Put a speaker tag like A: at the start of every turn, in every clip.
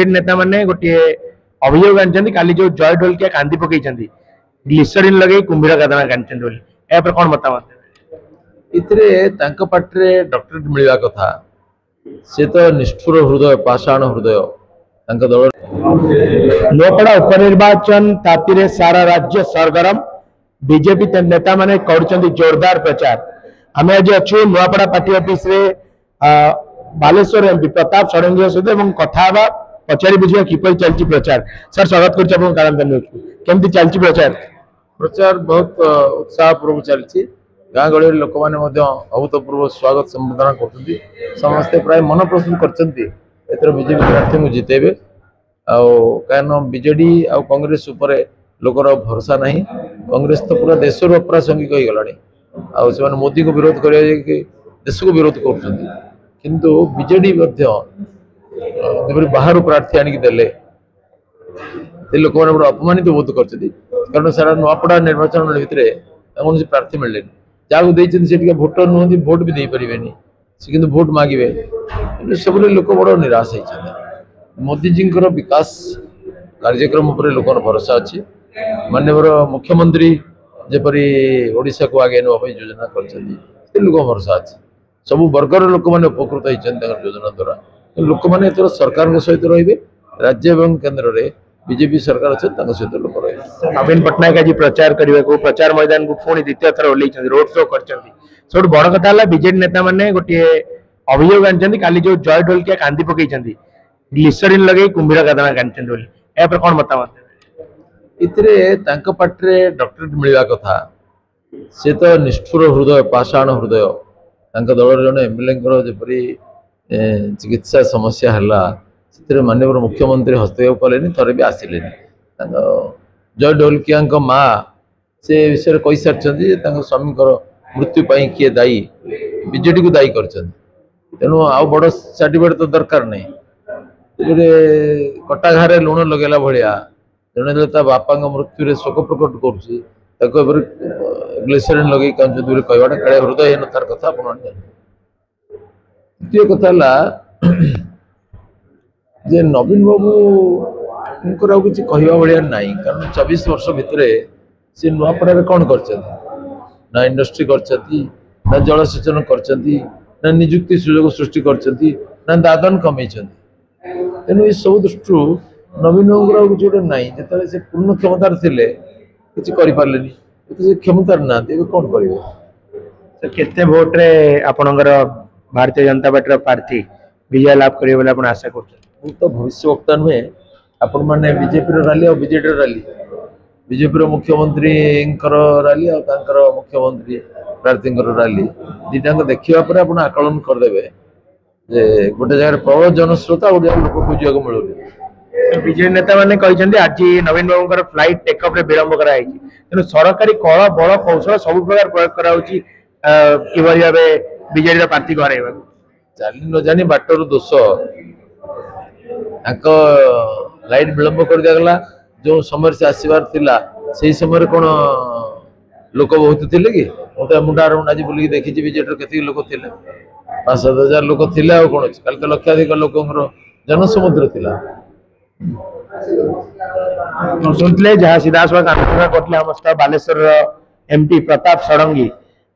A: नेता माने गोटे अभियोग आनी काली जो जय ढोलकिया कांदी पकई ग्लिसरीन लगे कुंभीर गाधना कानी बोली ए पर कौन मतामत
B: इतरे पाटे डॉक्टरेट मिलवा कथा से तो निष्ठुर हृदय पाषाण हृदय दल
A: नुआपड़ा उपनिर्वाचन ताती सारा राज्य सरगरम बीजेपी नेता माने कर जोरदार प्रचार आम आज अच्छु नुआपड़ा पार्टी ऑफिस रे बालेश्वर एमपी प्रताप षडंगी सहित कथा पचारि बुझा किपर चलती प्रचार सर स्वागत करमती चलती प्रचार
B: प्रचार बहुत उत्साहपूर्वक चलती गाँ गहली लोक मैंने अभूतपूर्व स्वागत संबोधन कर समस्ते प्राय मन प्रस्तुत कर बीजेपी प्रार्थी को जितेबे कहीं बीजेडी आ कांग्रेस उपर लोकर भरोसा नहीं कांग्रेस तो पूरा देश अप्रासंगिक हो गला मोदी को विरोध कर देश को विरोध कर बीजेडी बाहर प्रार्थी आणिक देले लोक मैंने बड़ा अपमानित बोध कर कारण सारा नुआपड़ा निर्वाचन भितर कौन प्रार्थी मिले जहाँ भोटर नुहति भोट भी दे पारे से भोट मागे सब लोक बड़ निराश होती मोदीजी विकास कार्यक्रम पर लोक भरोसा अच्छी माननीय मुख्यमंत्री जपरी ओडिशा को आगे नापी योजना कर लोक भरोसा अच्छी सब वर्गर लोक मैंने उपकृत होती योजना द्वारा लोक मैंने सरकार सहित रे राज्य एवं केन्द्र में बीजेपी सरकार अच्छे सहित लोक रही
A: नवीन पट्टनायक आज प्रचार करने को प्रचार मैदान को पुणी द्वितीय थर ओल्ल रोड शो कर सब बड़ कथा बीजेडी नेता माने गोटे अभियोग आनी काली जो जय ढोलकिया कांदी पकई ग्लिसरीन लगे कुंभीर गाधना कानी बोली ए पर कौन मतामत
B: इतरे पाटे डॉक्टरेट मिलवा कथा से तो निष्ठुर हृदय पाषाण हृदय दल जन एमएलए जपरी चिकित्सा समस्या है माननीय मुख्यमंत्री हस्तक्षेप कले थे भी आसिले जय ढोलकिया माँ से विषय कही सारी स्वामी मृत्यु किए दायी बीजेडी को दायी कर तेणु आउ बड़ सर्टिफिकेट तो दरकार नहीं कटा घारे लुण लगेला भाया जड़े बापा मृत्यु शोक प्रकट कर ग्लिसरीन लगे कहवाटा काले हृदय न तार कथा द्वितीय कथा जे नवीन बाबू कि कहवा भाया ना कारण 24 वर्ष भितर सी नुआपड़ा कौन कर इंडस्ट्री कर जलसेचन कर निजुक्ति सुजोग सृष्टि कर दादन कमे तेणु ये सब दृष्टि नवीन किसी गोटे ना जो से पूर्ण क्षमतार थे किसी करें क्षमतार ना कौन करेंगे
A: केते भोट रे आपणकर भारतीय जनता पार्टी प्रार्थी विजय लाभ करेंगे बोले आशा कर
B: तो भविष्य वक्ता नुहे आपण मैंने बीजेपी रैली और बीजेडी रैली बीजेपी मुख्यमंत्री रैली और मुख्यमंत्री प्रार्थी रैली दीटा देखा आप आकलन करदे जे गोटे जगह प्रबल जनस्रोता गोटे लोक खोजा मिलूनी
A: बीजेडी नेता मैंने आज नवीन बाबू फ्लाइट टेकअप विलंब कराई तेणु सरकारी कल बल कौशल सब प्रकार प्रयोग कर बीजेडी प्रार्थी को हर
B: जानी न जानी बाटर दोष लाइट विलंब कर दिगला जो समय से आसबार से समय कौन लोक बहुत थे कि मतलब मुंडा आज बुल देखी बीजेडी के लोक थे 5-7 हजार लोक थे कौन कल तो लक्षाधिक लोक जनसमुद्र थी
A: शुणुले जहाँ सीधासख आलोचना करते बालेश्वर एमपी प्रताप षडंगी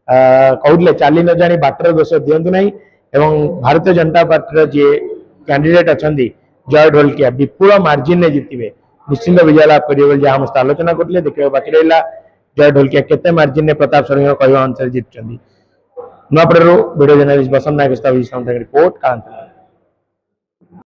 A: कहते चली न जानी बाटर दोष दिंतु ना भारतीय जनता पार्टी जी कैंडिडेट अच्छा जय ढोलकिया विपुल मार्जिन ने जितबे निश्चिंत विजय लाभ करेंगे जहाँ समस्त आलोचना करते देखा बाकी रहा जय ढोलकिया केते मार्जिन ने प्रताप षडंगी कहवा अनुसार जीतुं नुआपड़ा वीडियो जर्नलिस्ट बसंत नायक रिपोर्ट।